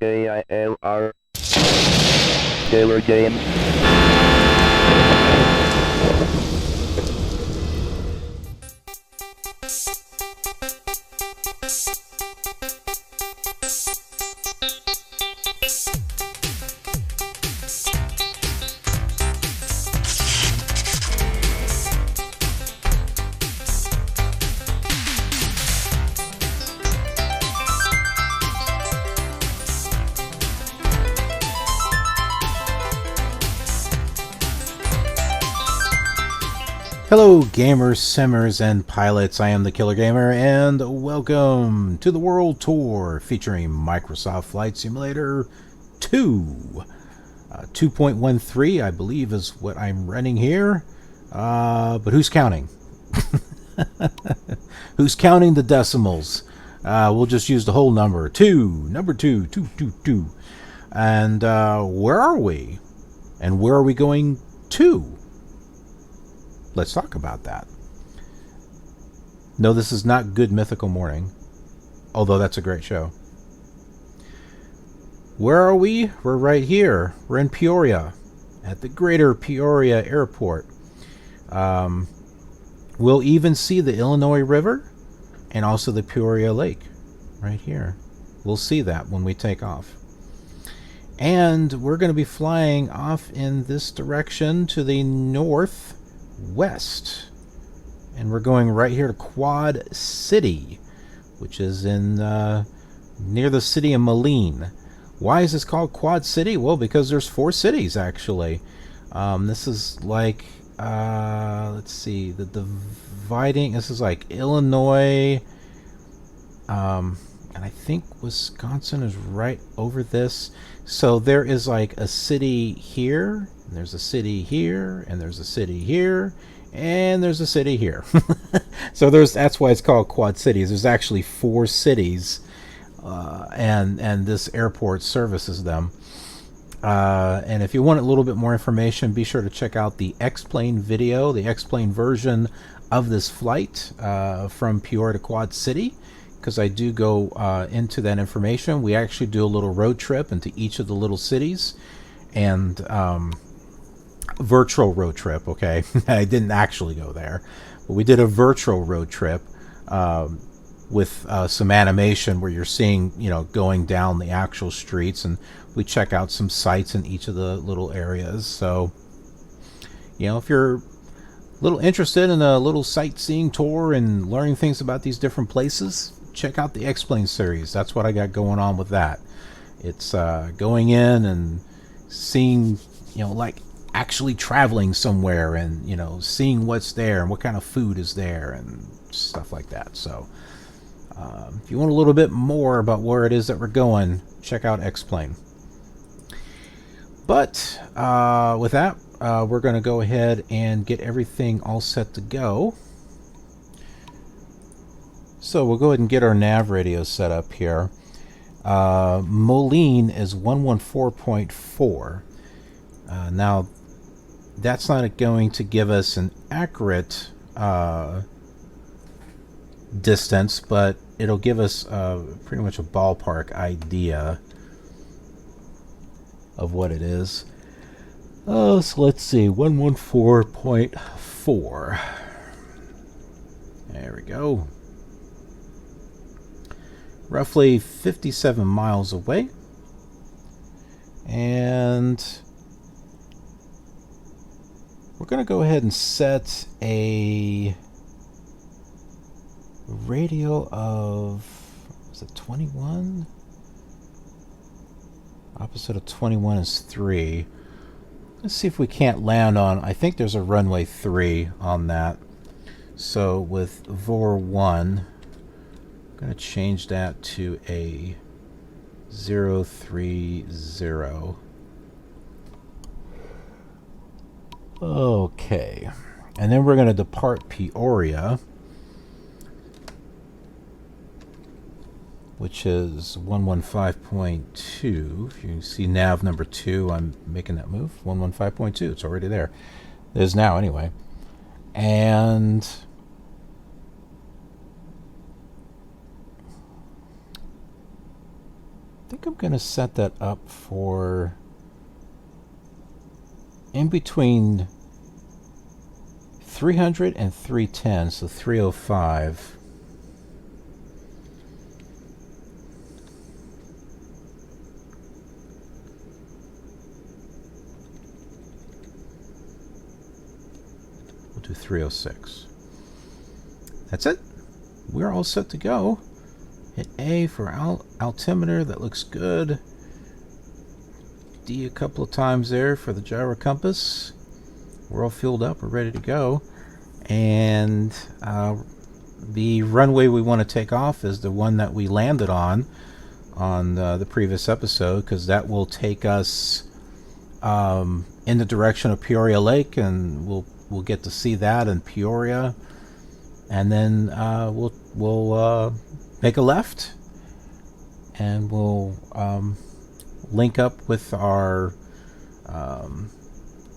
KILR Killer Game. Hello gamers, simmers, and pilots, I am the Killer Gamer, and welcome to the World Tour featuring Microsoft Flight Simulator 2. 2.13, I believe, is what I'm running here, but who's counting? Who's counting the decimals? We'll just use the whole number, 2, number 2, 2. And where are we? And where are we going to? Let's talk about that. No, this is not Good Mythical Morning, although that's a great show. Where are we? We're right here. We're in Peoria, at the greater Peoria Airport. We'll even see the Illinois River and also the Peoria Lake right here. We'll see that when we take off. And we're going to be flying off in this direction to the northwest, and we're going right here to Quad City, which is in near the city of Moline. Why is this called Quad City? Well, because there's 4 cities actually. This is like let's see, the dividing. This is like Illinois, and I think Wisconsin is right over this. So there is like a city here, and there's a city here, and there's a city here, and there's a city here. So that's why it's called Quad Cities. There's actually 4 cities, and this airport services them. And if you want a little bit more information, be sure to check out the X-Plane video, the X-Plane version of this flight from Peoria to Quad City, because I do go into that information. We actually do a little road trip into each of the little cities, and virtual road trip, okay? I didn't actually go there, but we did a virtual road trip with some animation where you're seeing, going down the actual streets, and we check out some sites in each of the little areas. So, if you're a little interested in a little sightseeing tour and learning things about these different places, check out the X-Plane series. That's what I got going on with that. It's going in and seeing, like actually traveling somewhere and, seeing what's there and what kind of food is there and stuff like that. So if you want a little bit more about where it is that we're going, check out X-Plane. But with that, we're going to go ahead and get everything all set to go. So we'll go ahead and get our Nav Radio set up here. Moline is 114.4. Now, that's not going to give us an accurate distance, but it'll give us pretty much a ballpark idea of what it is. So let's see, 114.4. There we go. Roughly 57 miles away. And we're going to go ahead and set a radio of, is it 21? Opposite of 21 is 3. Let's see if we can't land on, I think there's a runway 3 on that. So with VOR 1, I'm going to change that to a 030. Okay. And then we're going to depart Peoria, which is 115.2. If you see nav number 2, I'm making that move. 115.2. It's already there. It is now, anyway. And I think I'm going to set that up for in between 300 and 310, so 305. We'll do 306. That's it. We're all set to go. Hit A for altimeter. That looks good. D a couple of times there for the gyro compass. We're all filled up. We're ready to go. And the runway we want to take off is the one that we landed on the previous episode, because that will take us in the direction of Peoria Lake, and we'll get to see that in Peoria. And then we'll make a left, and we'll link up with our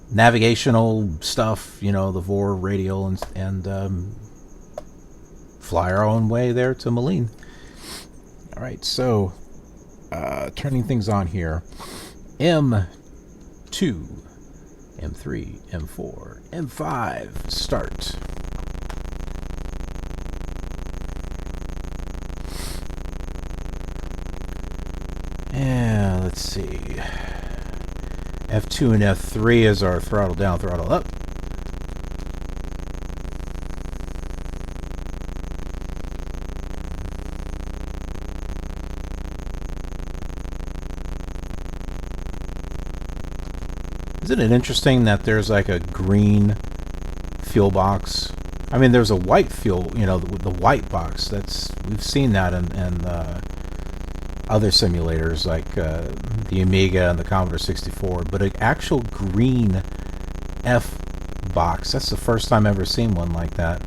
navigational stuff, the VOR radio, and fly our own way there to Moline. All right, so turning things on here. M2, M3, M4, M5, start. Yeah, let's see. F2 and F3 is our throttle down, throttle up. Isn't it interesting that there's like a green fuel box? I mean, there's a white fuel, the white box. We've seen that in other simulators like the Amiga and the Commodore 64, but an actual green F box, that's the first time I've ever seen one like that.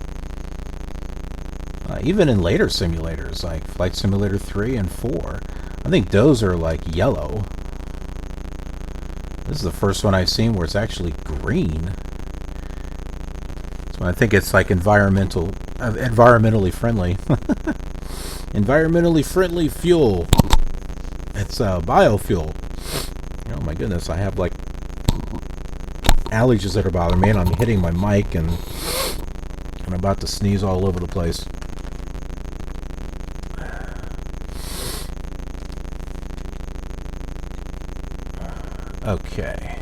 Even in later simulators like Flight Simulator 3 and 4, I think those are like yellow. This is the first one I've seen where it's actually green. So I think it's like environmentally friendly. Environmentally friendly fuel. It's biofuel. Oh my goodness, I have like allergies that are bothering me, and I'm hitting my mic, and I'm about to sneeze all over the place. Okay.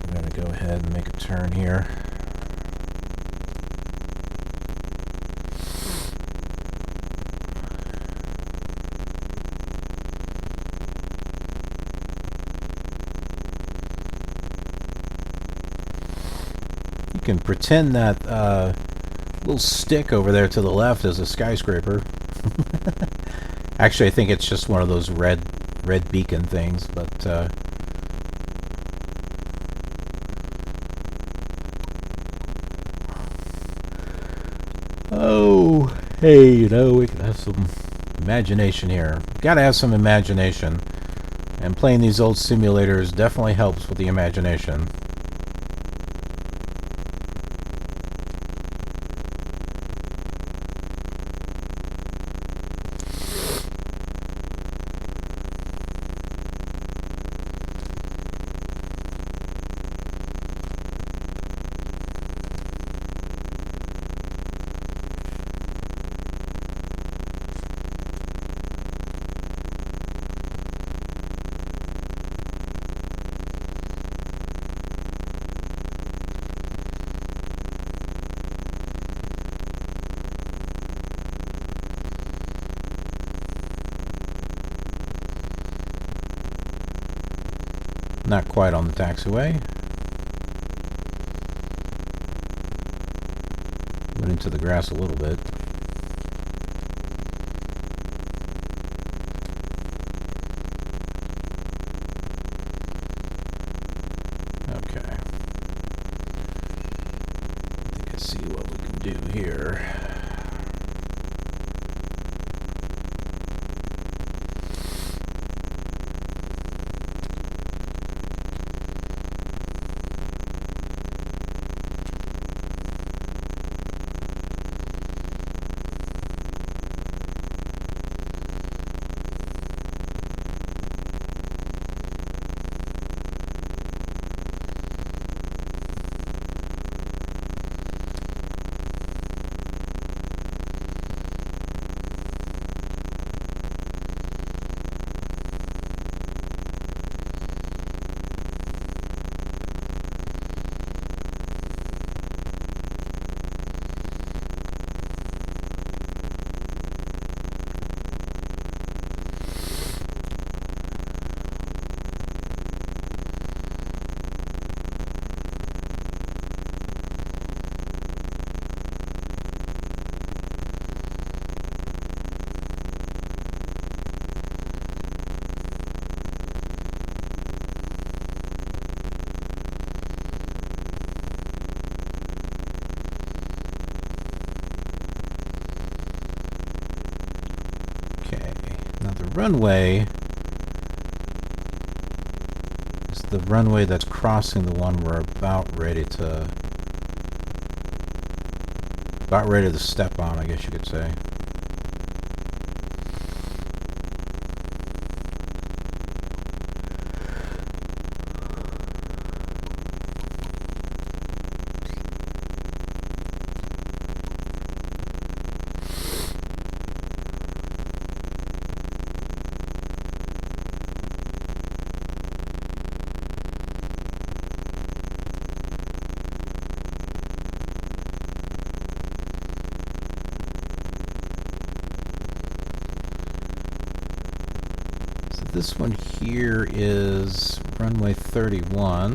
I'm going to go ahead and make a turn here. You can pretend that little stick over there to the left is a skyscraper. Actually, I think it's just one of those red beacon things, but oh, hey, we can have some imagination here. Gotta have some imagination, and playing these old simulators definitely helps with the imagination. Not quite on the taxiway. Went into the grass a little bit. Okay. I think I see what we can do here. Now the runway is the runway that's crossing the one we're about ready to step on, I guess you could say. This one here is runway 31.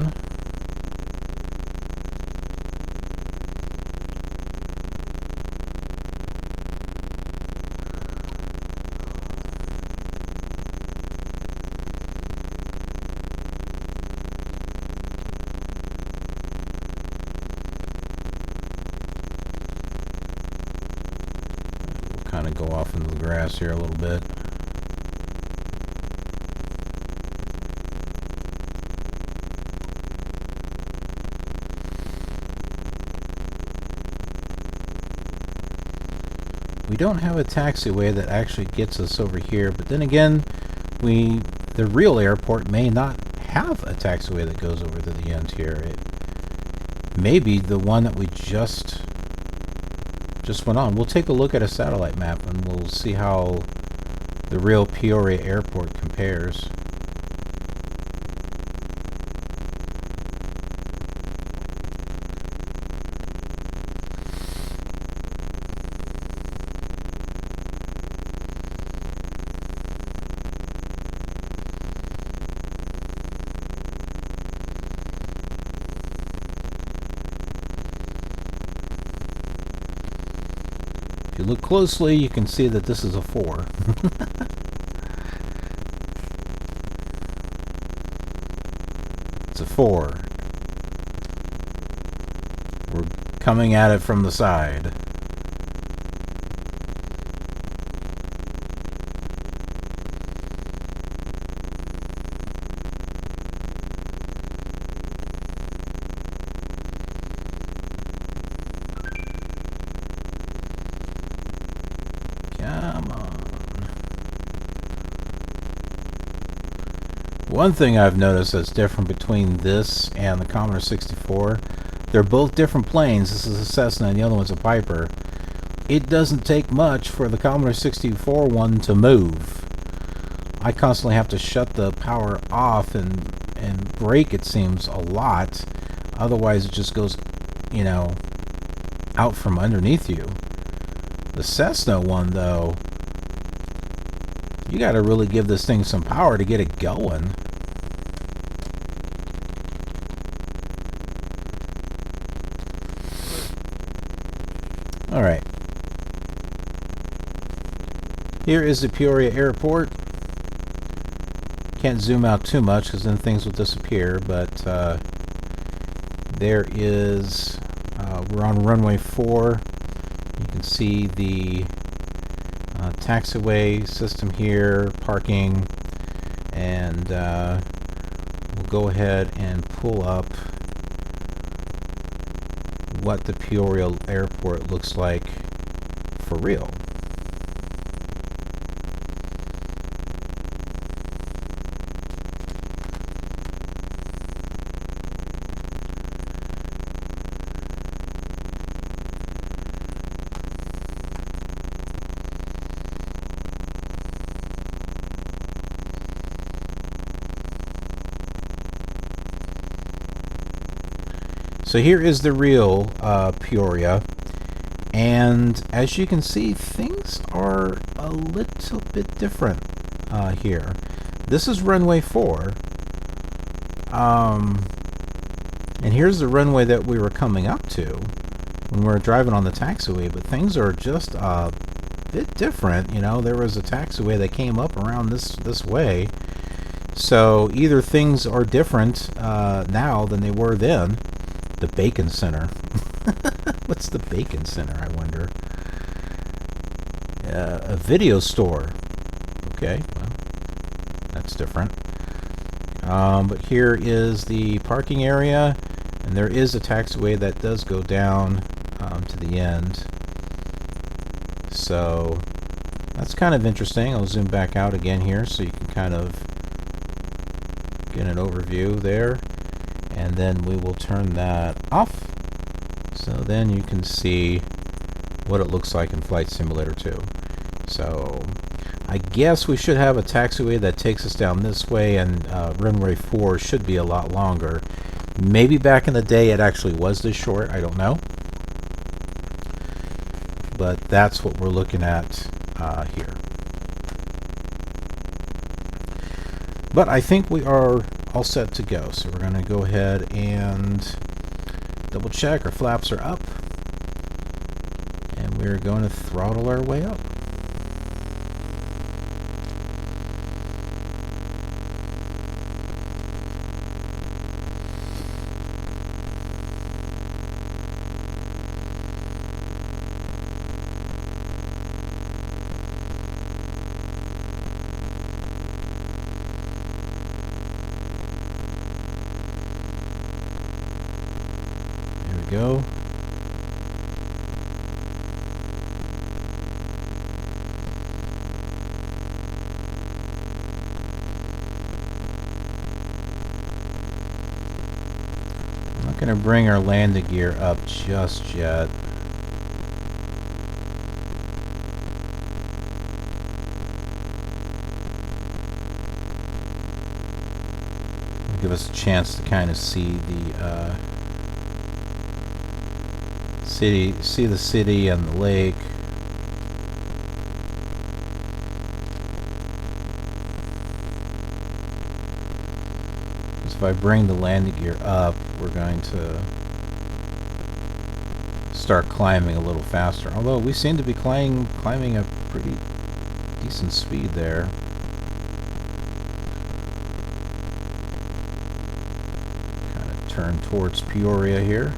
We'll kind of go off into the grass here a little bit. We don't have a taxiway that actually gets us over here, but then again, the real airport may not have a taxiway that goes over to the end here. It may be the one that we just went on. We'll take a look at a satellite map and we'll see how the real Peoria Airport compares. If you look closely, you can see that this is a 4. It's a 4. We're coming at it from the side. Come on. One thing I've noticed that's different between this and the Commodore 64, they're both different planes. This is a Cessna and the other one's a Piper. It doesn't take much for the Commodore 64 one to move. I constantly have to shut the power off and brake, it seems, a lot. Otherwise it just goes, you know, out from underneath you. The Cessna one, though, you got to really give this thing some power to get it going. All right. Here is the Peoria Airport. Can't zoom out too much because then things will disappear, but there is, we're on runway 4. You can see the taxiway system here, parking, and we'll go ahead and pull up what the Peoria Airport looks like for real. So here is the real Peoria, and as you can see, things are a little bit different here. This is runway 4, and here's the runway that we were coming up to when we were driving on the taxiway, but things are just a bit different. You know, there was a taxiway that came up around this way, so either things are different now than they were then. The Bacon Center. What's the Bacon Center, I wonder? A video store. Okay, well, that's different. But here is the parking area, and there is a taxiway that does go down to the end. So that's kind of interesting. I'll zoom back out again here so you can kind of get an overview there. And then we will turn that off. So then you can see what it looks like in Flight Simulator 2. So I guess we should have a taxiway that takes us down this way, and runway 4 should be a lot longer. Maybe back in the day it actually was this short, I don't know. But that's what we're looking at here. But I think we are all set to go. So we're going to go ahead and double check our flaps are up. And we're going to throttle our way up. Go. I'm not going to bring our landing gear up just yet. Give us a chance to kind of see the see the city and the lake. So if I bring the landing gear up, we're going to start climbing a little faster. Although we seem to be climbing a pretty decent speed there. Kind of turn towards Peoria here.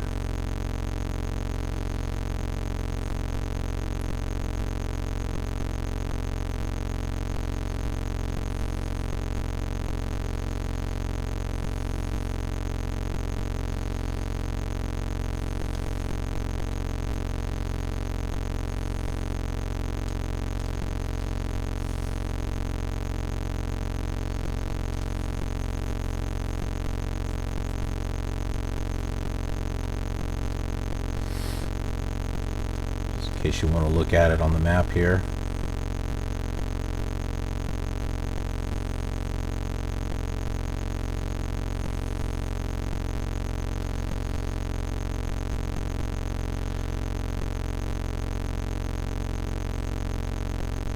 In case you want to look at it on the map here.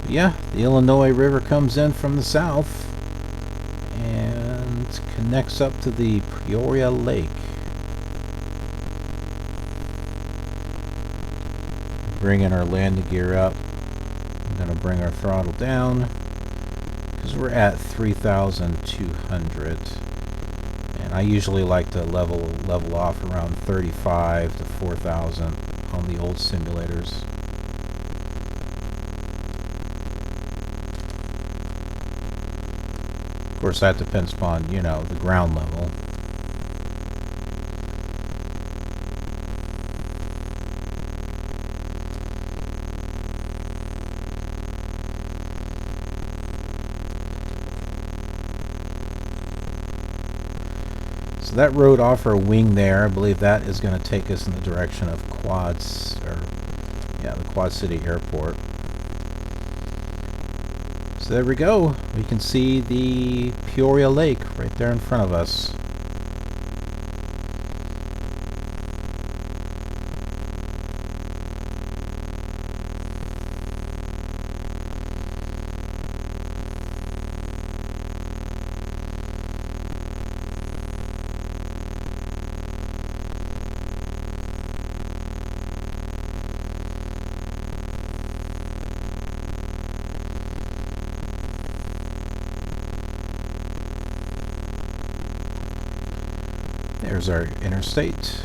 Yeah, the Illinois River comes in from the south and connects up to the Peoria Lake. Bringing our landing gear up. I'm going to bring our throttle down because we're at 3,200, and I usually like to level off around 35 to 4,000 on the old simulators. Of course, that depends upon, you know, the ground level. So that road off our wing there, I believe that is going to take us in the direction of the Quad City Airport. So there we go. We can see the Peoria Lake right there in front of us. There's our interstate.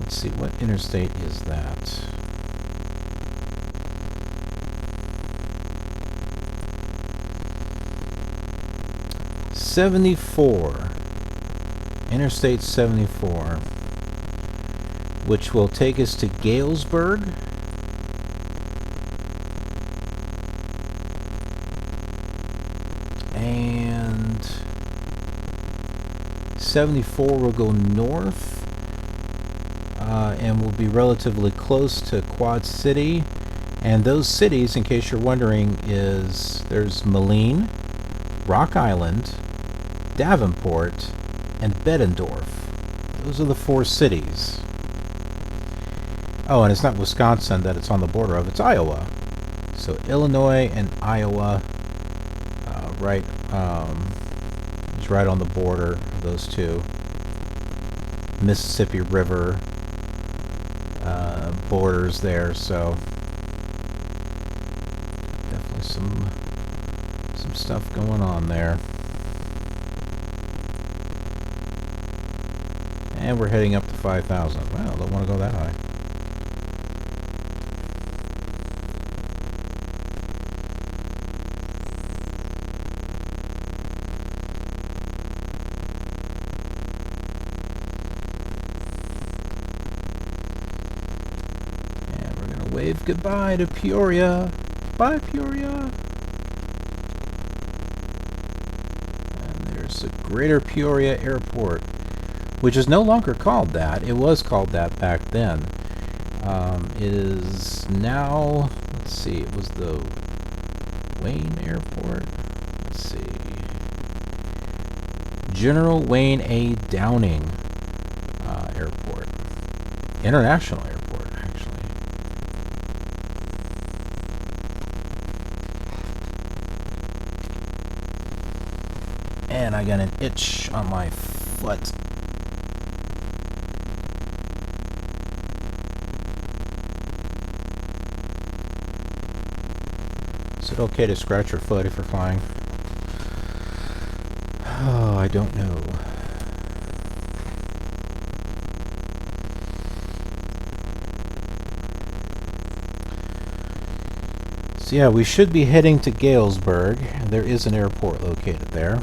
Let's see, what interstate is that? Interstate 74, which will take us to Galesburg. And 74 will go north, and will be relatively close to Quad City. And those cities, in case you're wondering, there's Moline, Rock Island, Davenport, and Bettendorf. Those are the 4 cities. Oh, and it's not Wisconsin that it's on the border of, it's Iowa. So Illinois and Iowa, it's right on the border of those two. Mississippi River borders there, so definitely some stuff going on there. And we're heading up to 5,000. Well, don't want to go that high. And we're going to wave goodbye to Peoria. Bye, Peoria. And there's the Greater Peoria Airport, which is no longer called that. It was called that back then. It is now, let's see, it was the Wayne Airport. Let's see. General Wayne A. Downing Airport. International Airport, actually. And I got an itch on my foot. Is it okay to scratch your foot if you're flying? Oh, I don't know. So yeah, we should be heading to Galesburg. There is an airport located there.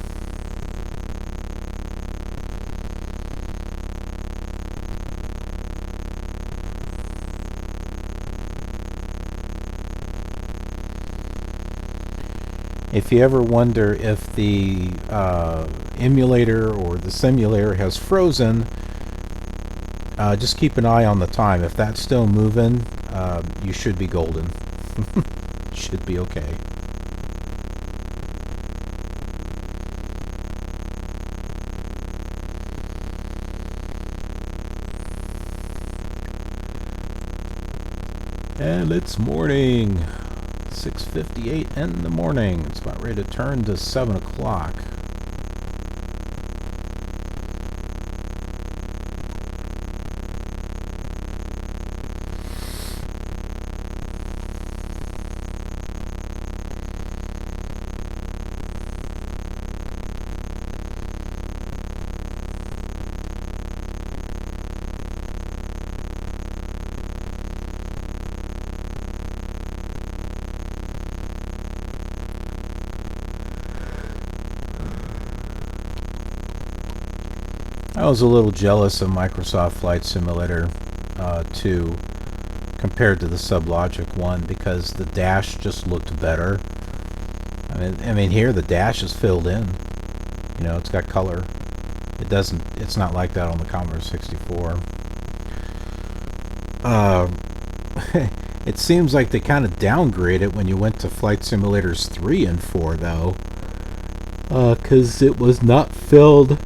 If you ever wonder if the emulator or the simulator has frozen, just keep an eye on the time. If that's still moving, you should be golden. Should be okay. And it's morning. 6:58 in the morning. It's about ready to turn to 7 o'clock. I was a little jealous of Microsoft Flight Simulator 2 compared to the SubLogic one because the dash just looked better. I mean here the dash is filled in. You know, it's got color. It's not like that on the Commodore 64. It seems like they kind of downgraded when you went to Flight Simulators 3 and 4 though. Cause it was not filled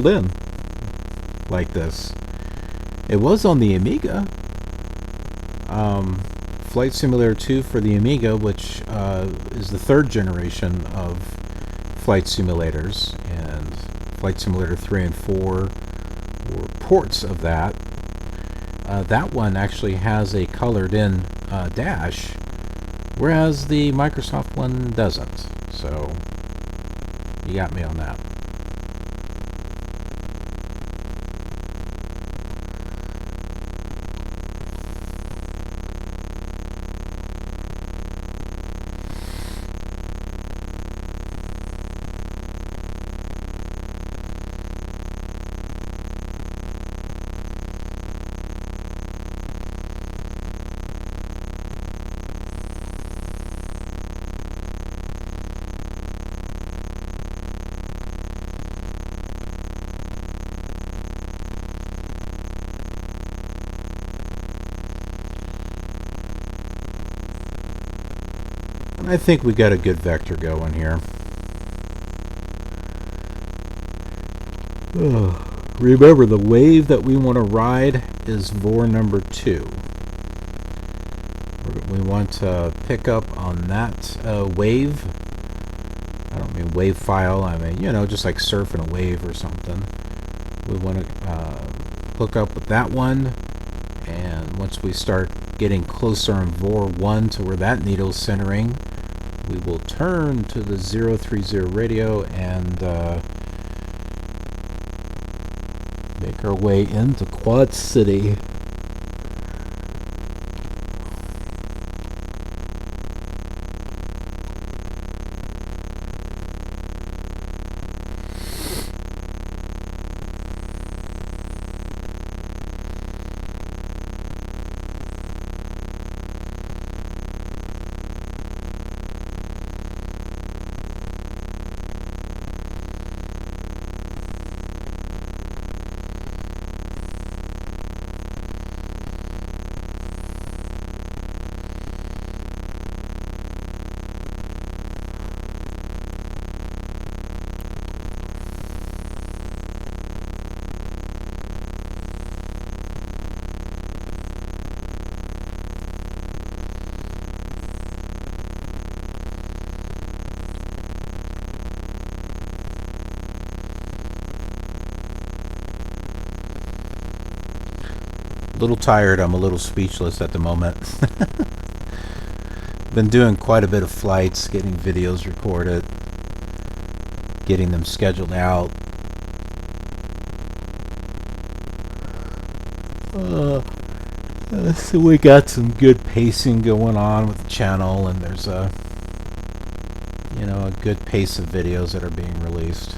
in like this. It was on the Amiga. Flight Simulator 2 for the Amiga, which is the 3rd generation of flight simulators, and Flight Simulator 3 and 4 were ports of that. That one actually has a colored in dash, whereas the Microsoft one doesn't. So you got me on that. I think we got a good vector going here. Remember, the wave that we want to ride is VOR number 2. We want to pick up on that wave. I don't mean wave file, I mean, just like surfing a wave or something. We want to hook up with that one, and once we start getting closer on VOR 1 to where that needle's centering, we will turn to the 030 radio and make our way into Quad City. Little tired, I'm a little speechless at the moment. Been doing quite a bit of flights, getting videos recorded, getting them scheduled out. So we got some good pacing going on with the channel, and there's a good pace of videos that are being released.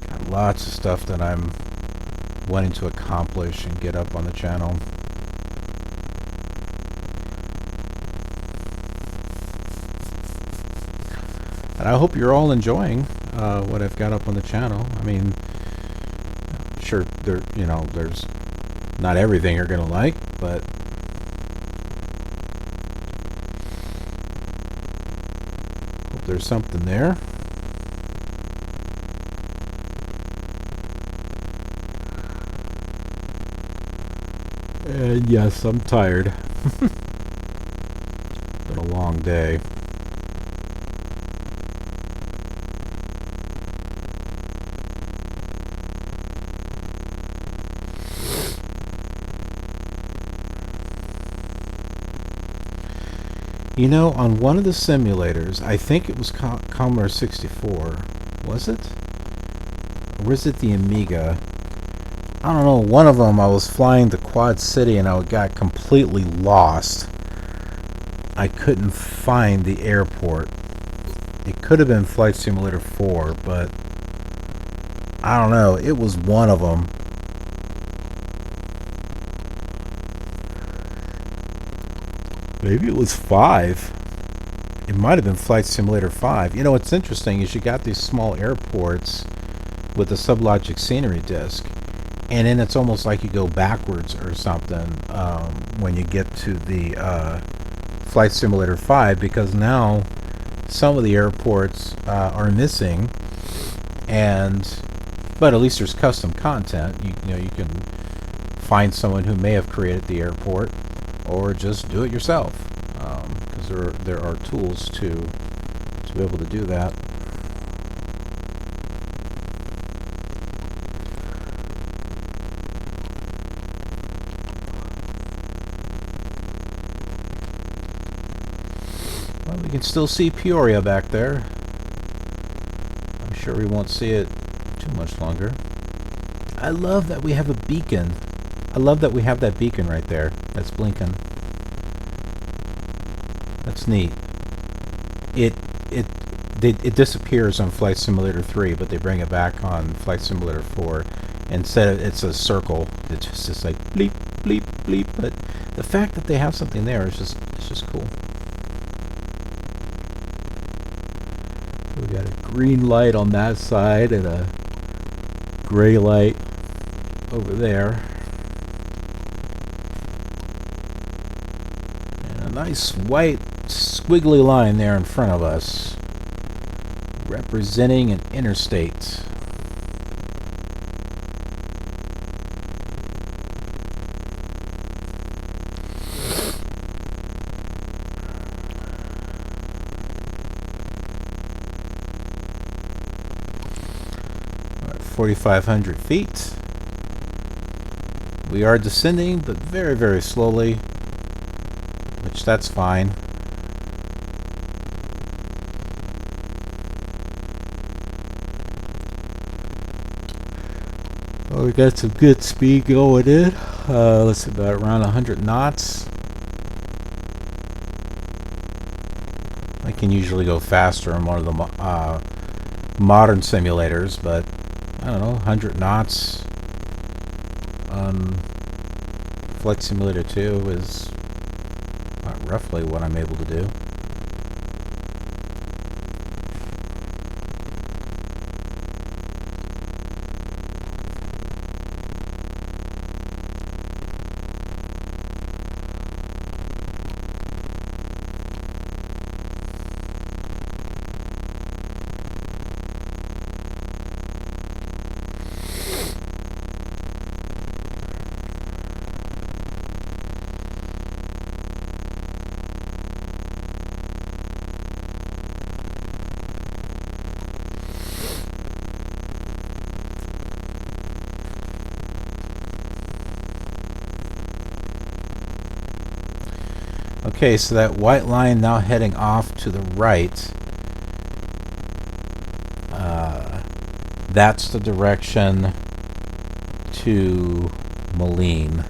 Got lots of stuff that I'm wanting to accomplish and get up on the channel. And I hope you're all enjoying what I've got up on the channel. I mean, sure, there's not everything you're gonna like, but hope there's something there. And yes, I'm tired. Been a long day. On one of the simulators, I think it was Commodore 64, was it? Or was it the Amiga? I don't know, one of them I was flying to Quad City and I got completely lost. I couldn't find the airport. It could have been Flight Simulator 4, but I don't know, it was one of them. Maybe it was 5. It might have been Flight Simulator 5. What's interesting is you got these small airports with the SubLogic Scenery Disk, and then it's almost like you go backwards or something when you get to the Flight Simulator 5, because now some of the airports are missing, but at least there's custom content. You can find someone who may have created the airport, or just do it yourself, because there are tools to be able to do that. Well, we can still see Peoria back there. I'm sure we won't see it too much longer. I love that we have a beacon. I love that we have that beacon right there that's blinking. That's neat. It disappears on Flight Simulator 3, but they bring it back on Flight Simulator 4. Instead of it's a circle, it's just like bleep, bleep, bleep. But the fact that they have something there is just cool. We got a green light on that side and a gray light over there. nice white squiggly line there in front of us, representing an interstate. We're at 4,500 feet. We are descending, but very, very slowly, which that's fine. Well, we got some good speed going in. Let's see, about around 100 knots. I can usually go faster on one of the modern simulators, but I don't know, 100 knots on Flight Simulator 2 is roughly what I'm able to do. Okay, so that white line now heading off to the right, that's the direction to Moline.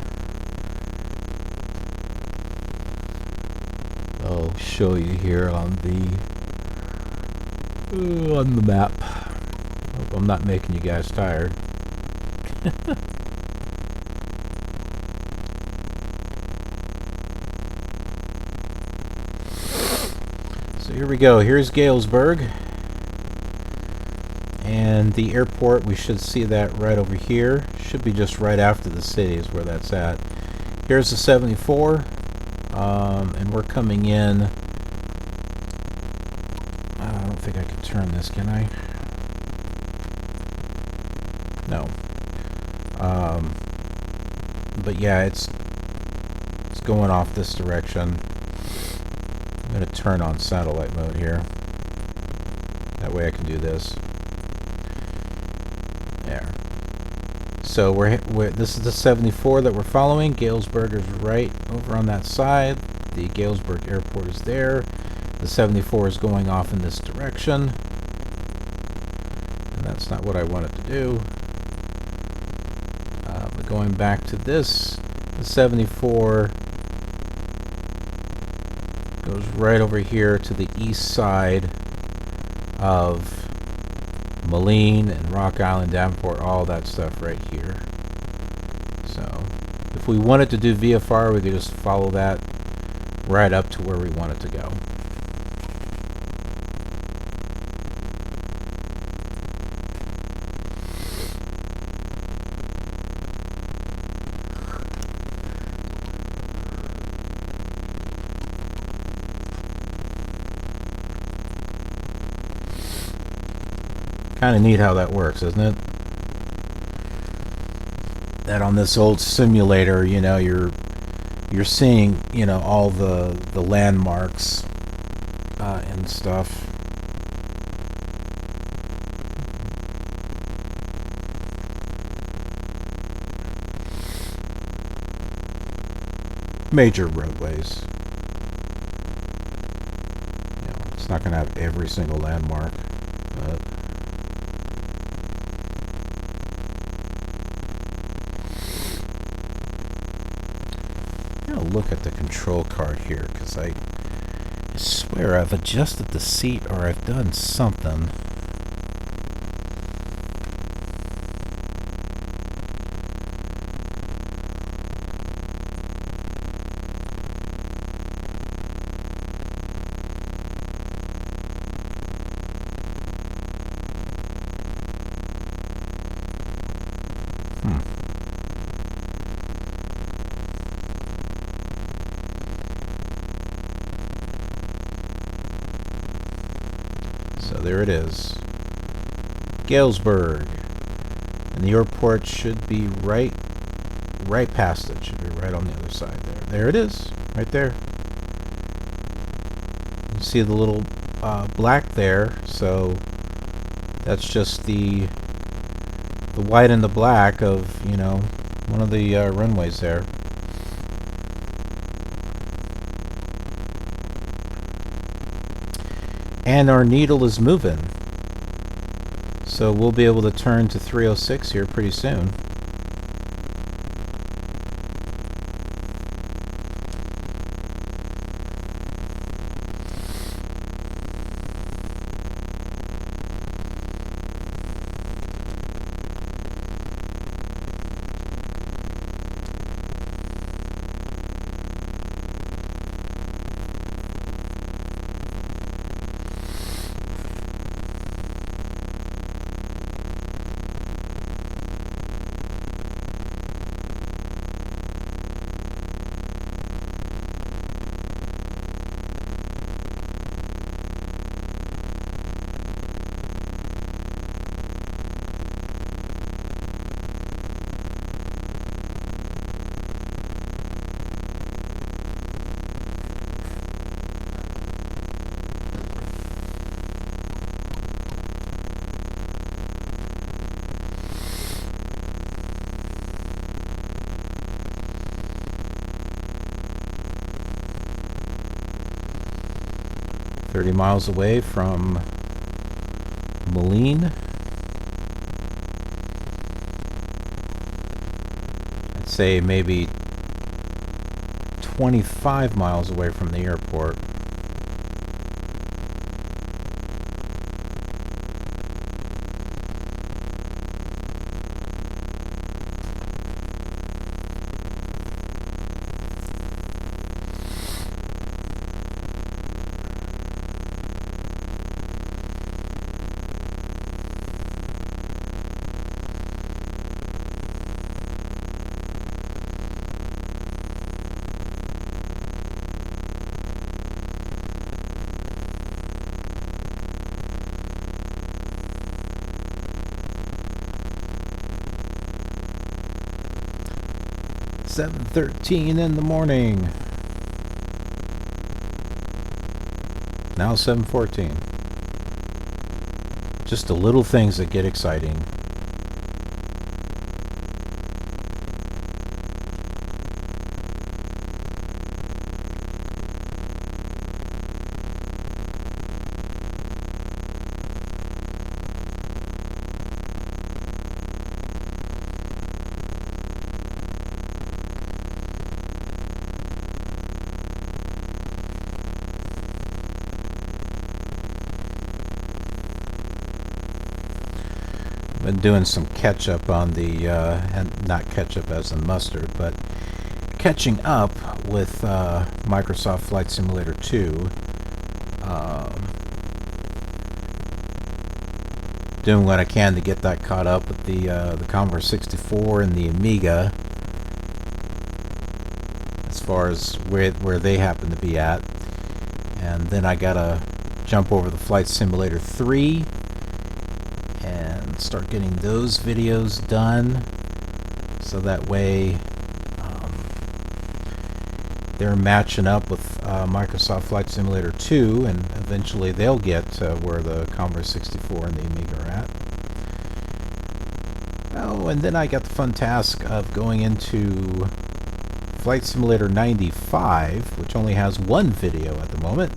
I'll show you here on the map. Hope I'm not making you guys tired. So here we go. Here's Galesburg. And the airport, we should see that right over here. Should be just right after the city is where that's at. Here's the 74. And we're coming in. I don't think I can turn this, can I? No. But yeah, it's going off this direction. I'm going to turn on satellite mode here. That way I can do this. There. So this is the 74 that we're following. Galesburg is right over on that side. The Galesburg Airport is there. The 74 is going off in this direction. And that's not what I wanted to do. But going back to this, the 74 goes right over here to the east side of Moline and Rock Island, Davenport, all that stuff right here. So if we wanted to do VFR, we could just follow that right up to where we want it to go. Kind of neat how that works, isn't it? That on this old simulator, you know, you're seeing, you know, all the landmarks and stuff. Major roadways. You know, it's not going to have every single landmark, but look at the control card here, because I swear I've adjusted the seat or I've done something. So there it is. Galesburg. And the airport should be right past it. Should be right on the other side there. There it is. Right there. You see the little black there. So that's just the white and the black of, you know, one of the runways there. And our needle is moving. So we'll be able to turn to 306 here pretty soon. Miles away from Moline. I'd say maybe 25 miles away from the airport. $7:13 in the morning. Now 7:14. Just the little things that get exciting. Been doing some catch up on the and not catch up as in mustard, but catching up with Microsoft Flight Simulator 2. Doing what I can to get that caught up with the Commodore 64 and the Amiga, as far as where they happen to be at. And then I gotta jump over the Flight Simulator 3 and start getting those videos done, so that way they're matching up with Microsoft Flight Simulator 2, and eventually they'll get where the Commodore 64 and the Amiga are at. Oh, and then I got the fun task of going into Flight Simulator 95, which only has one video at the moment,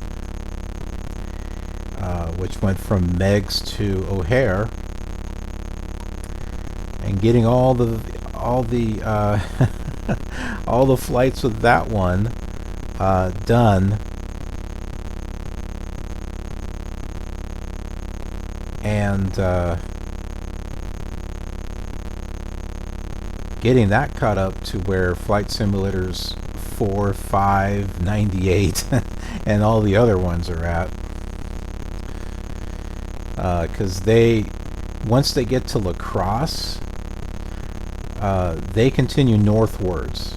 which went from Meigs to O'Hare, and getting all the all the flights with that one done, and getting that caught up to where Flight Simulators 4, 5, 98 and all the other ones are at, because once they get to La Crosse, they continue northwards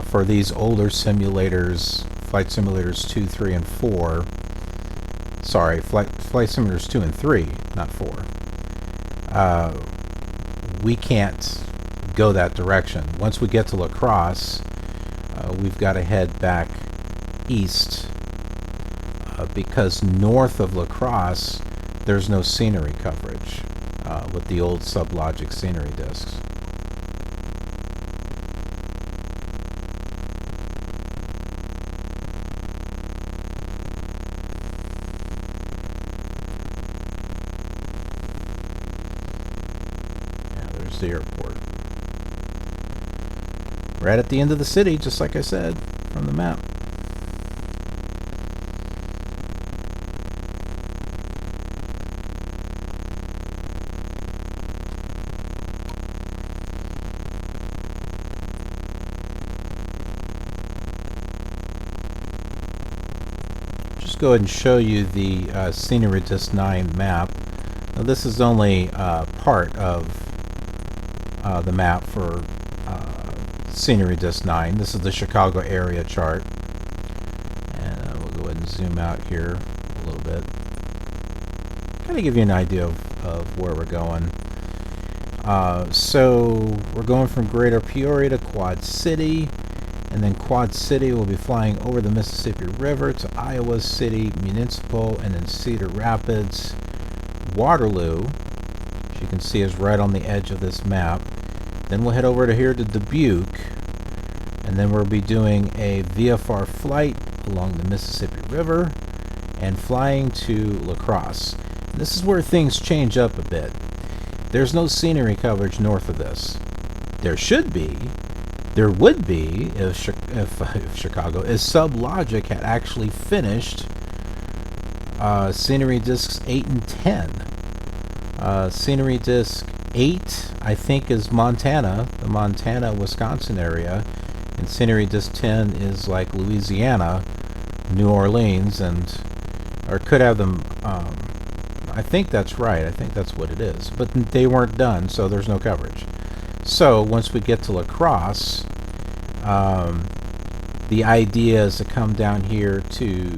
for these older simulators, Flight Simulators 2, 3, and 4. sorry, flight simulators 2 and 3, not 4. We can't go that direction. Once we get to La Crosse, we've got to head back east because north of La Crosse, there's no scenery coverage with the old SubLogic Scenery Disks. The airport. Right at the end of the city, just like I said from the map. Just go ahead and show you the Scenery Disk 9 map. Now, this is only part of the map for Scenery Disk 9. This is the Chicago area chart. And we'll go ahead and zoom out here a little bit. Kind of give you an idea of where we're going. So we're going from Greater Peoria to Quad City. And then Quad City will be flying over the Mississippi River to Iowa City Municipal, and then Cedar Rapids. Waterloo, as you can see, is right on the edge of this map. Then we'll head over to here to Dubuque, and then we'll be doing a VFR flight along the Mississippi River and flying to La Crosse. And this is where things change up a bit. There's no scenery coverage north of this. There should be. There would be if SubLogic had actually finished Scenery Disks 8 and 10. Scenery Disk 8, I think, is Montana, the Montana, Wisconsin area, and Scenery Disk 10 is like Louisiana, New Orleans, or could have them, I think that's right, I think that's what it is, but they weren't done, so there's no coverage. So, once we get to La Crosse, the idea is to come down here to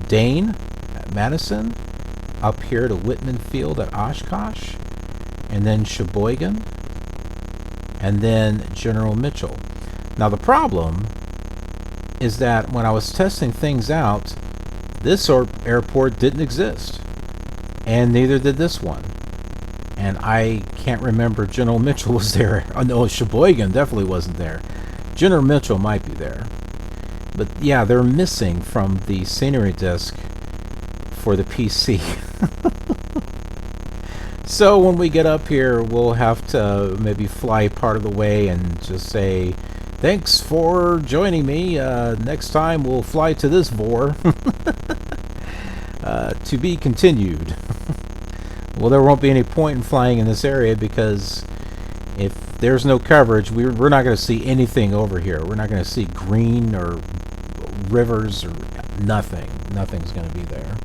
Dane at Madison, up here to Whitman Field at Oshkosh, and then Sheboygan, and then General Mitchell. Now the problem is that when I was testing things out, this airport didn't exist, and neither did this one. And I can't remember General Mitchell was there. Oh no, Sheboygan definitely wasn't there. General Mitchell might be there. But yeah, they're missing from the scenery disk for the PC. So when we get up here, we'll have to maybe fly part of the way and just say, thanks for joining me. Next time we'll fly to this VOR. To be continued. Well, there won't be any point in flying in this area because if there's no coverage, we're not going to see anything over here. We're not going to see green or rivers or nothing. Nothing's going to be there.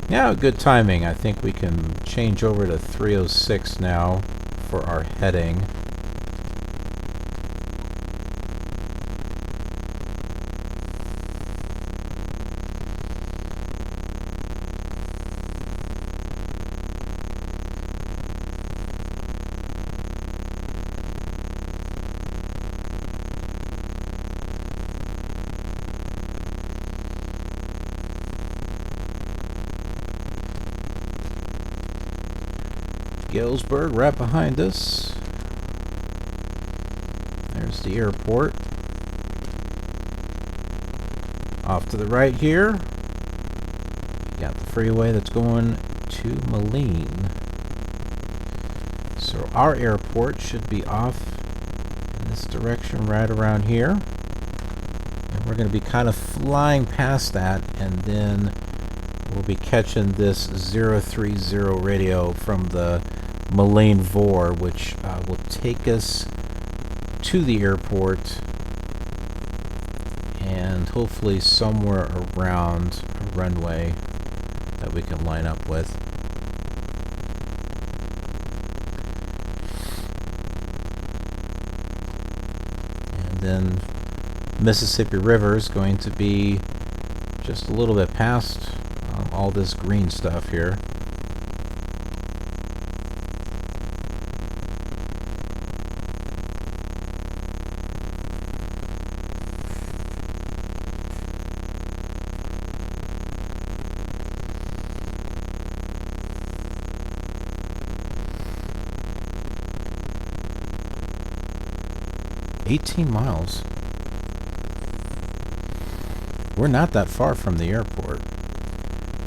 Yeah, good timing. I think we can change over to 306 now for our heading. Galesburg right behind us. There's the airport. Off to the right here, we got the freeway that's going to Moline. So our airport should be off in this direction right around here. And we're going to be kind of flying past that, and then we'll be catching this 030 radio from the Moline VOR, which will take us to the airport and hopefully somewhere around a runway that we can line up with. And then Mississippi River is going to be just a little bit past all this green stuff here. $18 miles. We're not that far from the airport.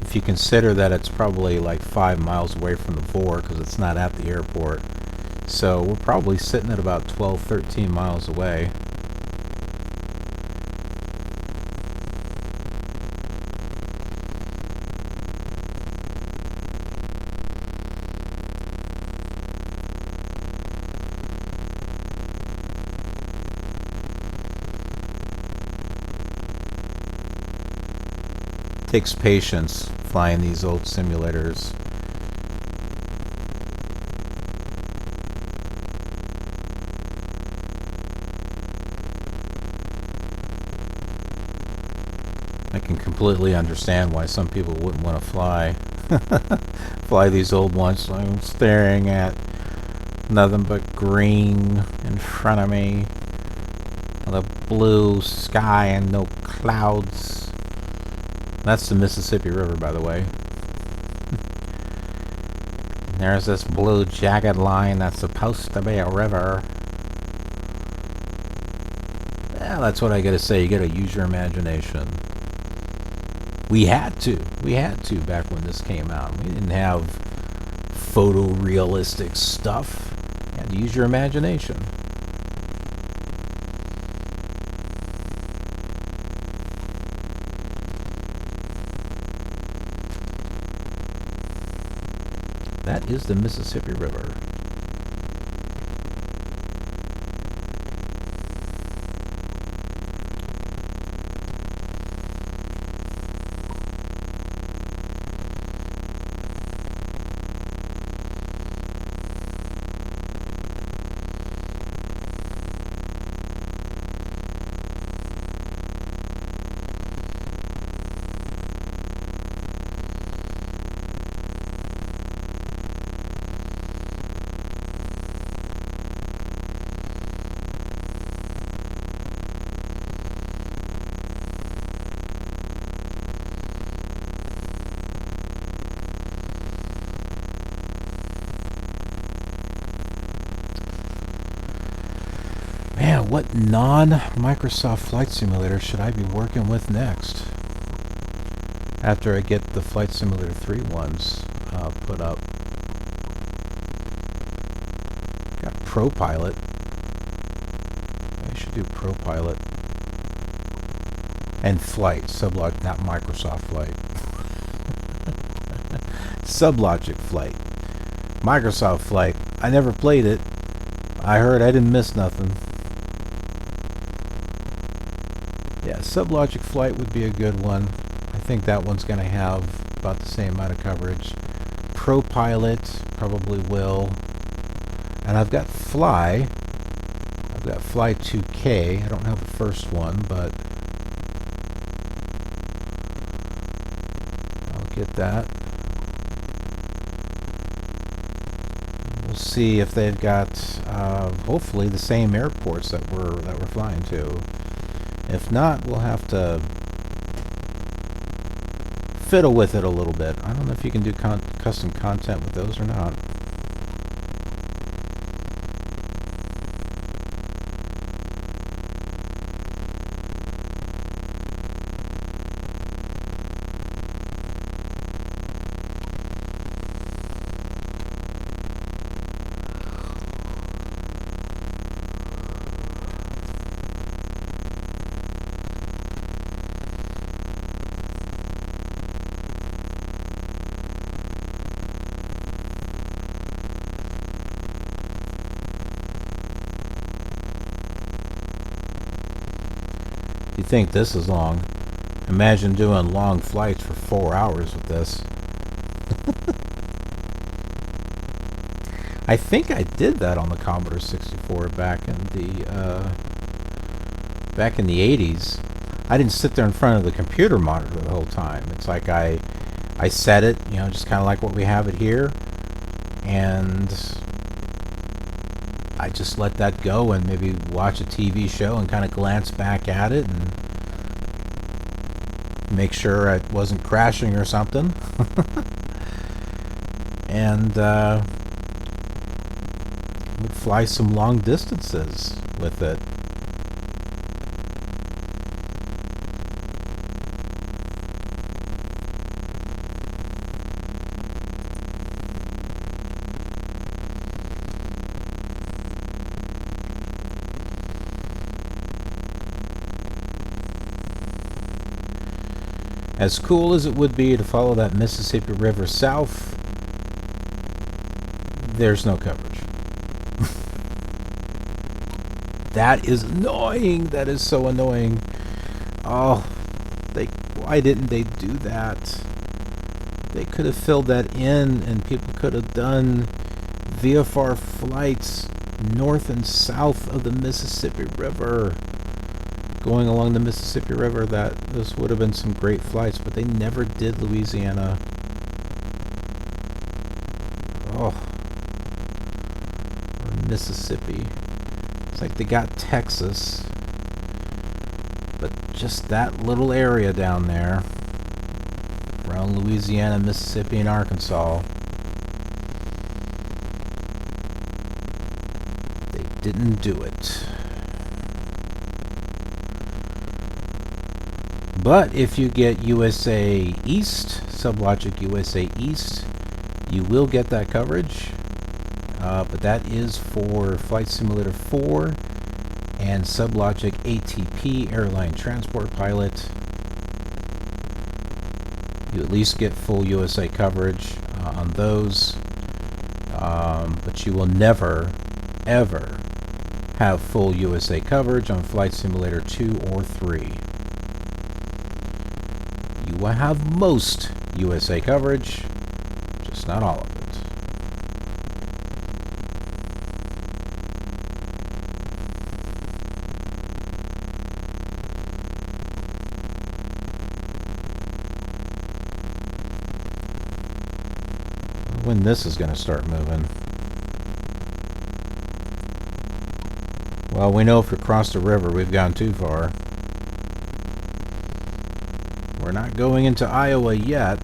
If you consider that it's probably like 5 miles away from the VOR because it's not at the airport. So we're probably sitting at about 12, 13 miles away. Takes patience flying these old simulators. I can completely understand why some people wouldn't want to fly these old ones. I'm staring at nothing but green in front of me, the blue sky and no clouds. That's the Mississippi River, by the way. There's this blue jagged line that's supposed to be a river. Yeah, that's what I gotta say. You gotta use your imagination. We had to back when this came out. We didn't have photorealistic stuff. You had to use your imagination. That is the Mississippi River. Man, what non-Microsoft Flight Simulator should I be working with next? After I get the Flight Simulator 3 ones put up. Got ProPilot. I should do ProPilot. And Flight. SubLogic, not Microsoft Flight. SubLogic Flight. Microsoft Flight. I never played it. I heard I didn't miss nothing. Yeah, SubLogic Flight would be a good one. I think that one's going to have about the same amount of coverage. ProPilot probably will. And I've got Fly. I've got Fly 2K. I don't have the first one, but I'll get that. We'll see if they've got hopefully the same airports that we're flying to. If not, we'll have to fiddle with it a little bit. I don't know if you can do custom content with those or not. You think this is long. Imagine doing long flights for 4 hours with this. I think I did that on the Commodore 64 back in the back in the 80s, I didn't sit there in front of the computer monitor the whole time. It's like I set it, just kind of like what we have it here, and I just let that go and maybe watch a TV show and kind of glance back at it and make sure it wasn't crashing or something. And would fly some long distances with it. As cool as it would be to follow that Mississippi River south, there's no coverage. That is annoying. That is so annoying. Oh, why didn't they do that? They could have filled that in and people could have done VFR flights north and south of the Mississippi River. Going along the Mississippi River, this would have been some great flights, but they never did Louisiana. Oh. Or Mississippi. It's like they got Texas, but just that little area down there around Louisiana, Mississippi, and Arkansas, they didn't do it. But if you get USA East, SubLogic USA East, you will get that coverage. But that is for Flight Simulator 4 and SubLogic ATP, Airline Transport Pilot. You at least get full USA coverage on those. But you will never, ever have full USA coverage on Flight Simulator 2 or 3. You will have most USA coverage, just not all of it. When this is going to start moving. Well, we know if we cross the river, we've gone too far. We're not going into Iowa yet.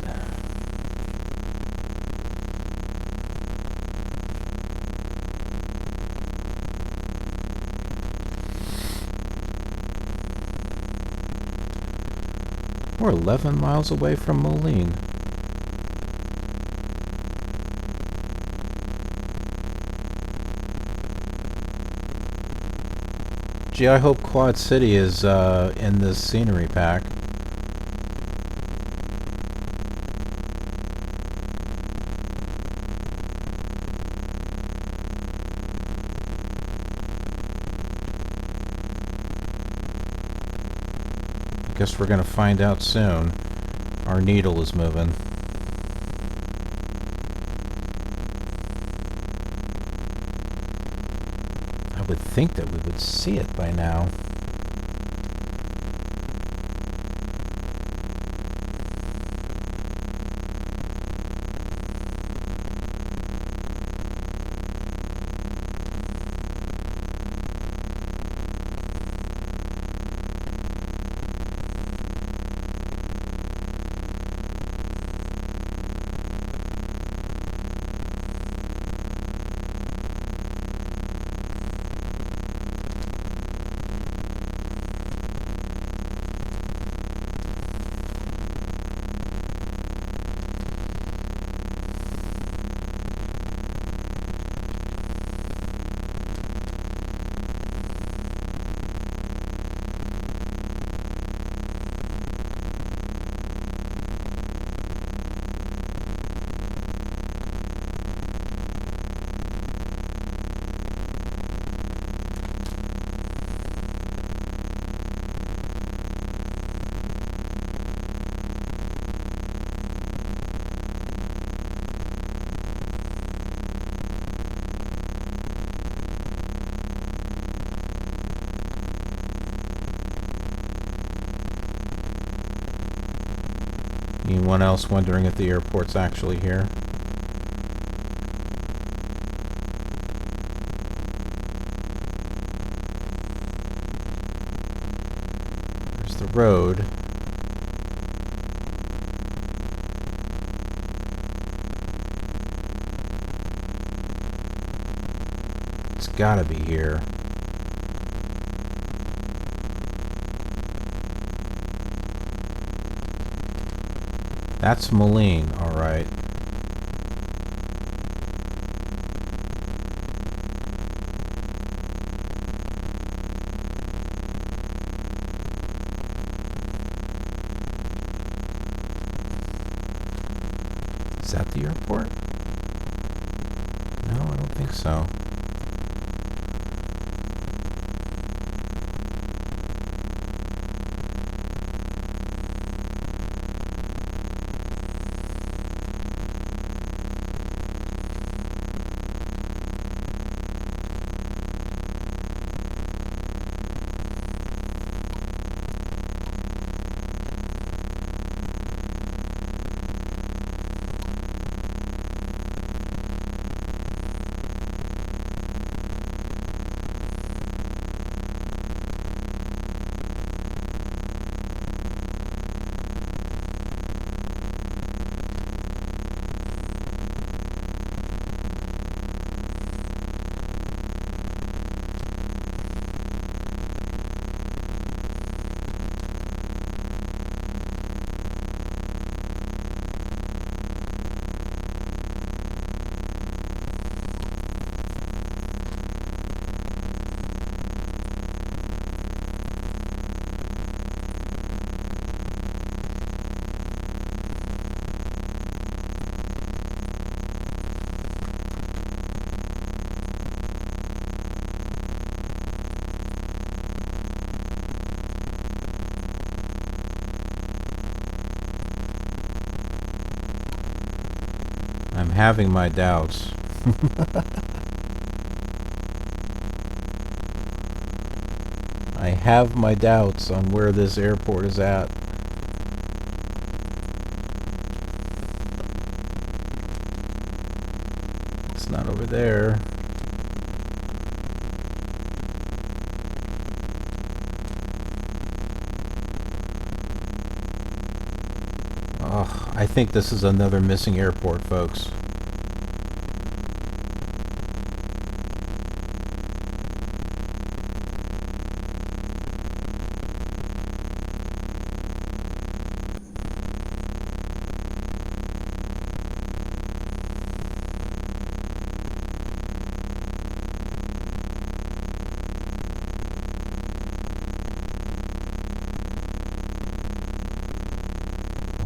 We're 11 miles away from Moline. Gee, I hope Quad City is in this scenery pack. Guess we're going to find out soon. Our needle is moving. I would think that we would see it by now. Anyone else wondering if the airport's actually here? There's the road. It's gotta be here. That's Moline, alright. Is that the airport? No, I don't think so. I'm having my doubts. I have my doubts on where this airport is at. It's not over there. Oh, I think this is another missing airport, folks.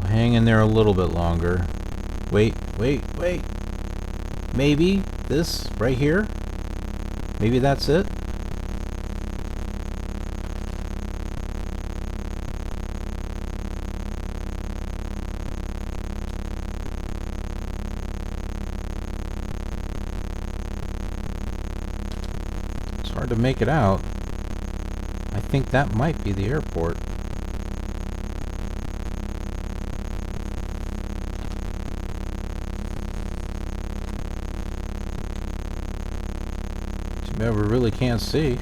Hang in there a little bit longer. Wait. Maybe this right here? Maybe that's it? It's hard to make it out. I think that might be the airport. We really can't see.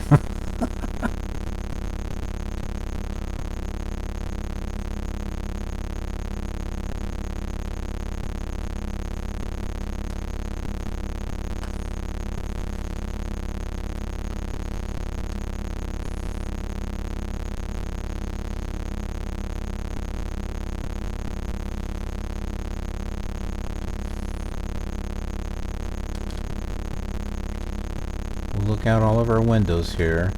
Look out all of our windows here.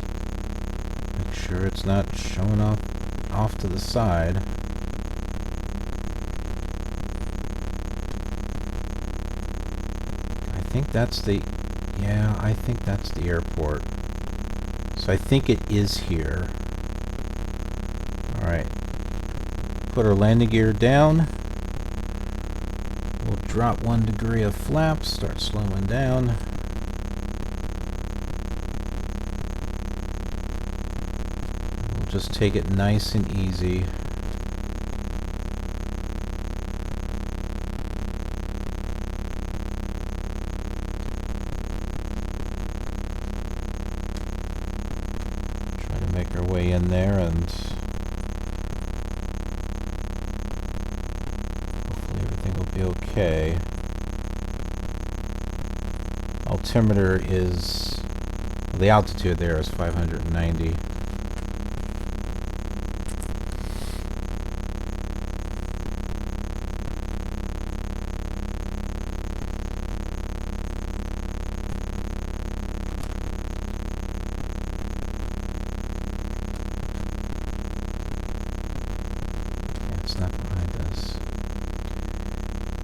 Make sure it's not showing off to the side. I think that's the... yeah, I think that's the airport. So I think it is here. Alright. Put our landing gear down. We'll drop 1 degree of flaps, start slowing down. Just take it nice and easy. make our way in there, and hopefully everything will be okay. Altimeter is, the altitude there is 590.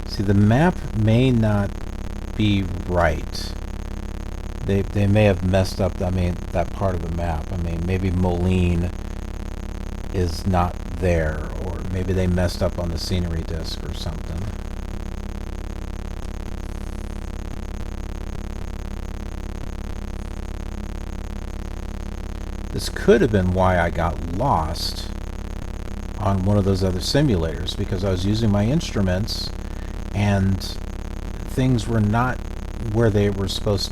See, the map may not be right. They may have messed up, that part of the map. Maybe Moline is not there, or maybe they messed up on the scenery disk or something. This could have been why I got lost on one of those other simulators, because I was using my instruments and things were not where they were supposed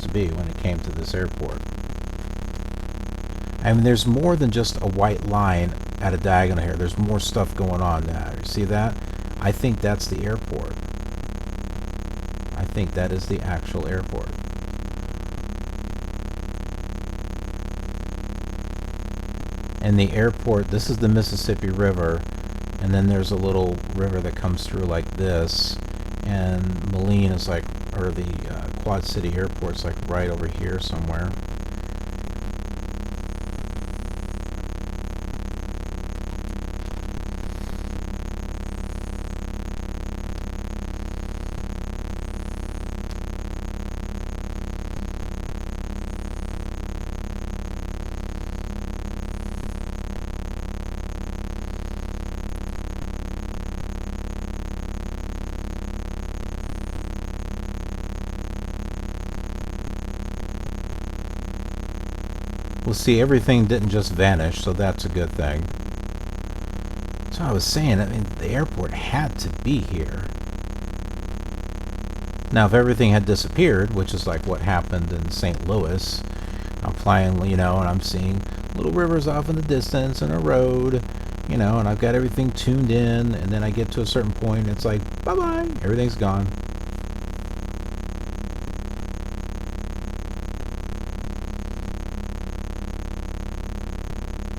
to be when it came to this airport. There's more than just a white line at a diagonal here. There's more stuff going on now. You see that? I think that's the airport. I think that is the actual airport. And the airport, this is the Mississippi River, and then there's a little river that comes through like this, and Moline is like, or the Quad City Airport's like right over here somewhere. Well, see, everything didn't just vanish, so that's a good thing. So I was saying, the airport had to be here. Now, if everything had disappeared, which is like what happened in St. Louis, I'm flying, and I'm seeing little rivers off in the distance and a road, and I've got everything tuned in, and then I get to a certain point, and it's like, bye-bye, everything's gone.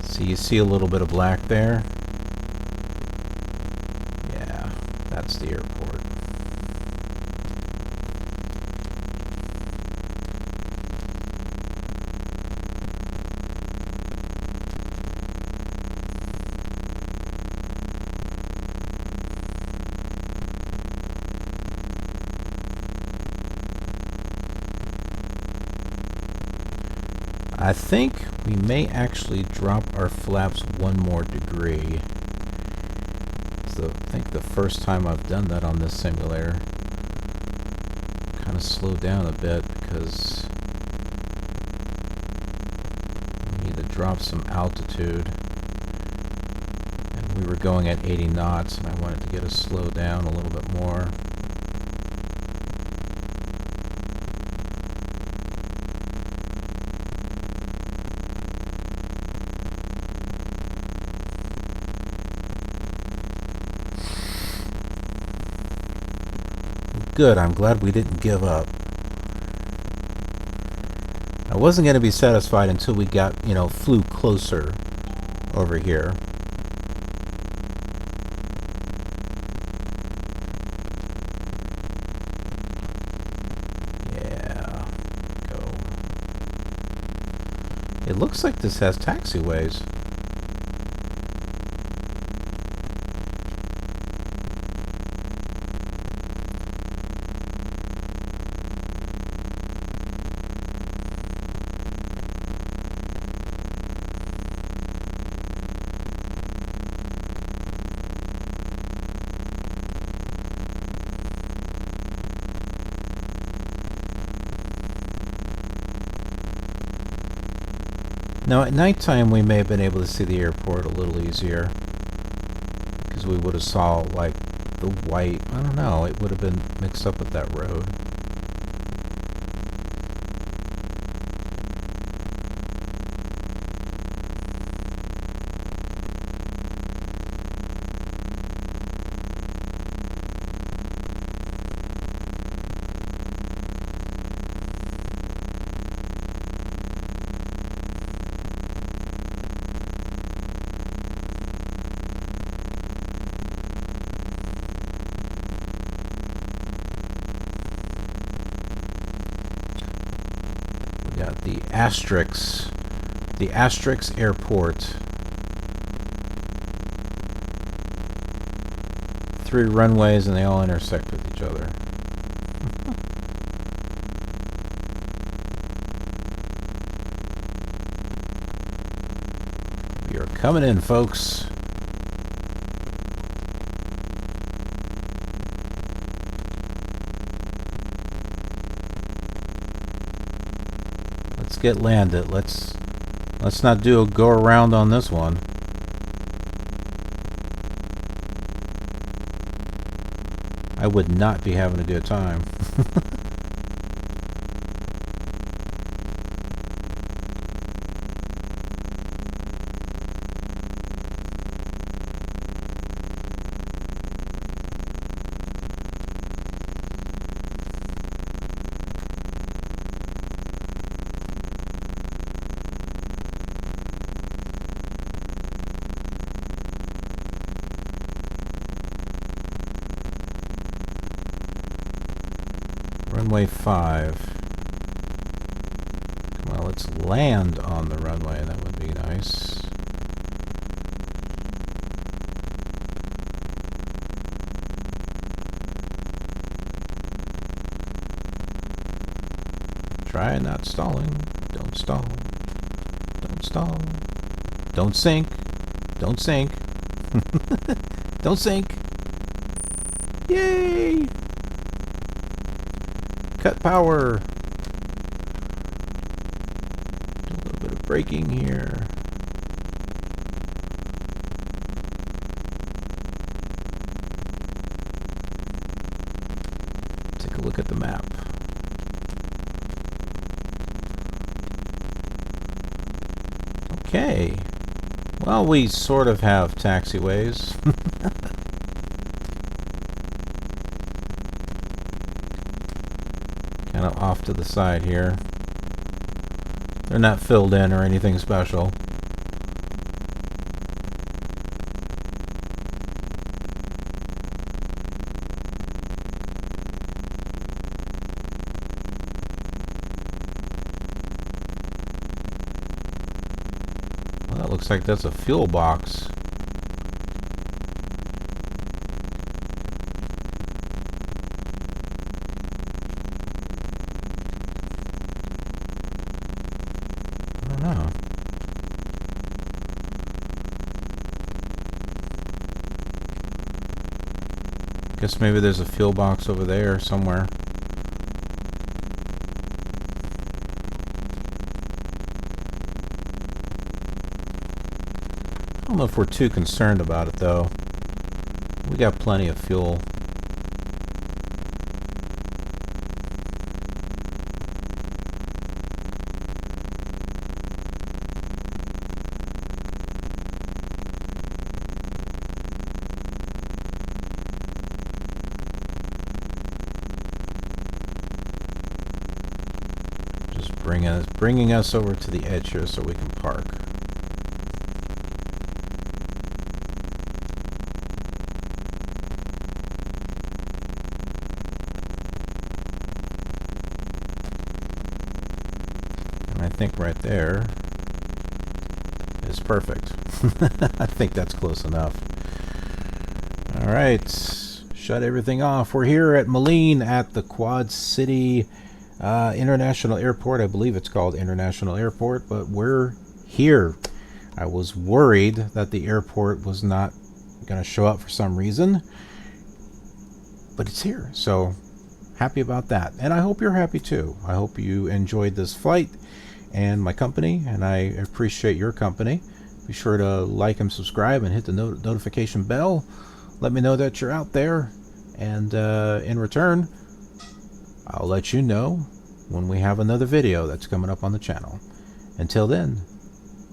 So you see a little bit of black there? Yeah, that's the airport. I think we may actually drop our flaps one more degree. So I think the first time I've done that on this simulator. Kind of slowed down a bit because we need to drop some altitude. And we were going at 80 knots and I wanted to get us slowed down a little bit more. Good, I'm glad we didn't give up. I wasn't going to be satisfied until we got, flew closer over here. Yeah, go. It looks like this has taxiways. Now at nighttime we may have been able to see the airport a little easier because we would have saw like the white, I don't know, it would have been mixed up with that road. Got the Asterix Airport. 3 runways and they all intersect with each other. We are coming in, folks. Let's get landed. Let's not do a go around on this one. I would not be having a good time. Runway 5. Come on, let's land on the runway. That would be nice. Try not stalling. Don't stall. Don't stall. Don't sink. Don't sink. Don't sink. Yay! Cut power. Do a little bit of braking here. Take a look at the map. Okay. Well, we sort of have taxiways. Kind of off to the side here. They're not filled in or anything special. Well, that looks like that's a fuel box. Oh. Guess maybe there's a fuel box over there somewhere. I don't know if we're too concerned about it though. We got plenty of fuel. Bringing us over to the edge here so we can park. And I think right there is perfect. I think that's close enough. All right, shut everything off. We're here at Moline at the Quad City International Airport. I believe it's called International Airport, but we're here. I was worried that the airport was not going to show up for some reason, but it's here, so happy about that. And I hope you're happy too. I hope you enjoyed this flight and my company, and I appreciate your company. Be sure to like and subscribe and hit the notification bell. Let me know that you're out there, and in return, I'll let you know when we have another video that's coming up on the channel. Until then,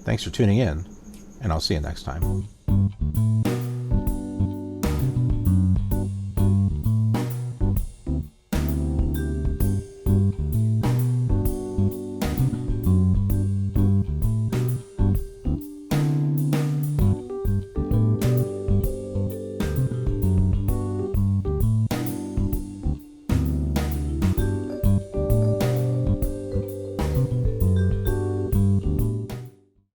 thanks for tuning in, and I'll see you next time.